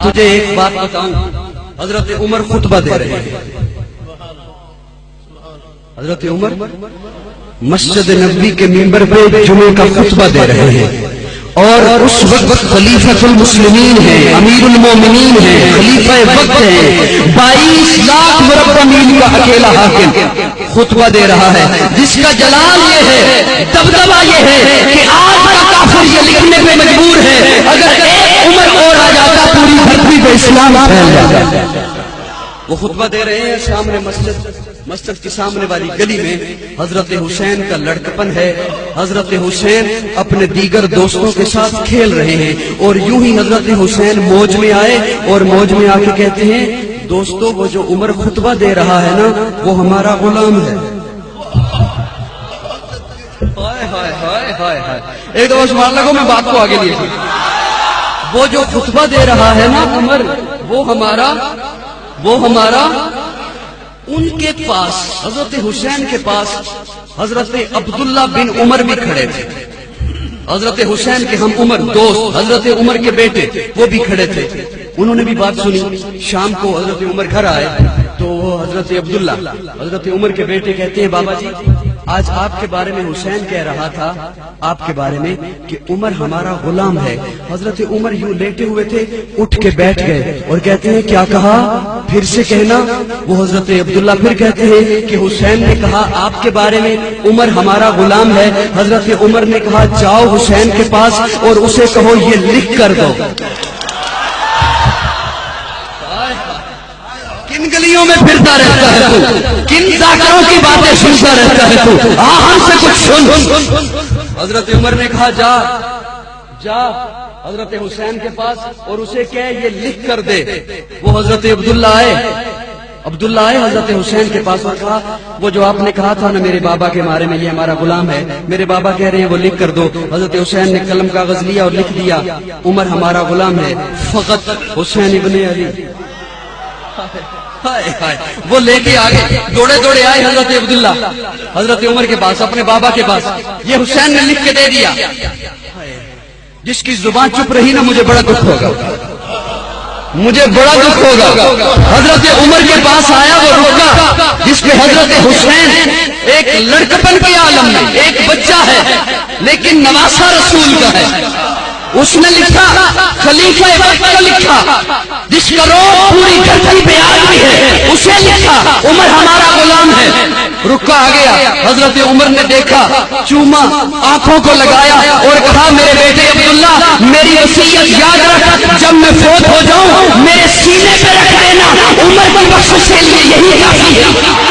تجھے ایک بات بتاؤں، حضرت عمر خطبہ دے رہے ہیں. حضرت عمر مسجد نبوی کے ممبر پہ جمعے کا خطبہ دے رہے ہیں، اور اس وقت خلیفۃ المسلمین ہیں، امیر المومنین ہیں، خلیفہ وقت ہیں، 22 لاکھ مربع میل کا اکیلا حاکم خطبہ دے رہا ہے، جس کا جلال یہ ہے، دبدبہ یہ ہے کہ آج کا کافر یہ لکھنے پہ مجبور ہے اگر ایک عمر اور آ جاتا پوری دھرتی پہ اسلام پھیل جاتا. وہ خطبہ دے رہے ہیں سامنے مسجد کے سامنے والی گلی میں. حضرت حسین کا لڑکپن ہے، حضرت حسین اپنے دیگر دوستوں کے ساتھ کھیل رہے ہیں، اور یوں ہی حضرت حسین موج میں آئے اور موج میں آ کے کہتے ہیں دوستو وہ جو عمر خطبہ دے رہا ہے نا وہ ہمارا غلام ہے. ایک دفعہ سبحان اللہ کو میں بات کو آگے لیے، وہ جو خطبہ دے رہا ہے نا عمر وہ ہمارا ان کے پاس حضرت حسین کے پاس حضرت عبداللہ بن عمر بھی کھڑے تھے، حضرت حسین کے ہم عمر دوست حضرت عمر کے بیٹے وہ بھی کھڑے تھے. انہوں نے بھی بات سنی. شام کو حضرت عمر گھر آئے تو حضرت عبداللہ حضرت عمر کے بیٹے کہتے ہیں بابا جی آج آپ کے بارے میں حسین کہہ رہا تھا آپ کے بارے میں کہ عمر ہمارا غلام ہے. حضرت عمر یوں لیٹے ہوئے تھے، اٹھ کے بیٹھ گئے اور کہتے ہیں کیا کہا، پھر سے کہنا. وہ حضرت عبداللہ پھر کہتے ہیں کہ حسین نے کہا آپ کے بارے میں عمر ہمارا غلام ہے. حضرت عمر نے کہا جاؤ حسین کے پاس اور اسے کہو یہ لکھ کر دو. کن گلیوں میں پھرتا رہتا ہے تو، کن ذاکروں کی باتیں سنتا رہتا ہے تو، ہم سے کچھ سن. حضرت عمر نے کہا جا حضرت حسین کے پاس اور اسے کہے یہ لکھ کر دے. وہ حضرت عبداللہ آئے حضرت حسین کے پاس اور کہا وہ جو آپ نے کہا تھا نا میرے بابا کے بارے میں یہ ہمارا غلام ہے، میرے بابا کہہ رہے ہیں وہ لکھ کر دو. حضرت حسین نے قلم کاغذ لیا اور لکھ دیا عمر ہمارا غلام ہے فقط حسین ابن علی. وہ لے کے آگے دوڑے آئے حضرت عبداللہ حضرت عمر کے پاس اپنے بابا کے پاس. یہ حسین نے لکھ کے دے دیا. جس کی زبان چپ رہی نا مجھے بڑا دکھ ہوگا. حضرت عمر کے پاس آیا وہ رکا جس میں حضرت حسین ایک لڑکپن کے عالم میں ایک بچہ ہے لیکن نواسا رسول کا ہے. اس نے لکھا خلیفہ وقت کا لکھا جس کا روح پوری دھرتی پہ آئی ہے، اسے لکھا عمر ہمارا غلام ہے. رکا آ گیا. حضرت عمر نے دیکھا، چوما، آنکھوں کو لگایا اور کہا میرے بیٹے عبداللہ میری وصیت یاد رکھ، جب میں فوت ہو جاؤں میرے سینے پہ رکھ دینا، عمر کی بخشش کے لیے یہی کافی ہے.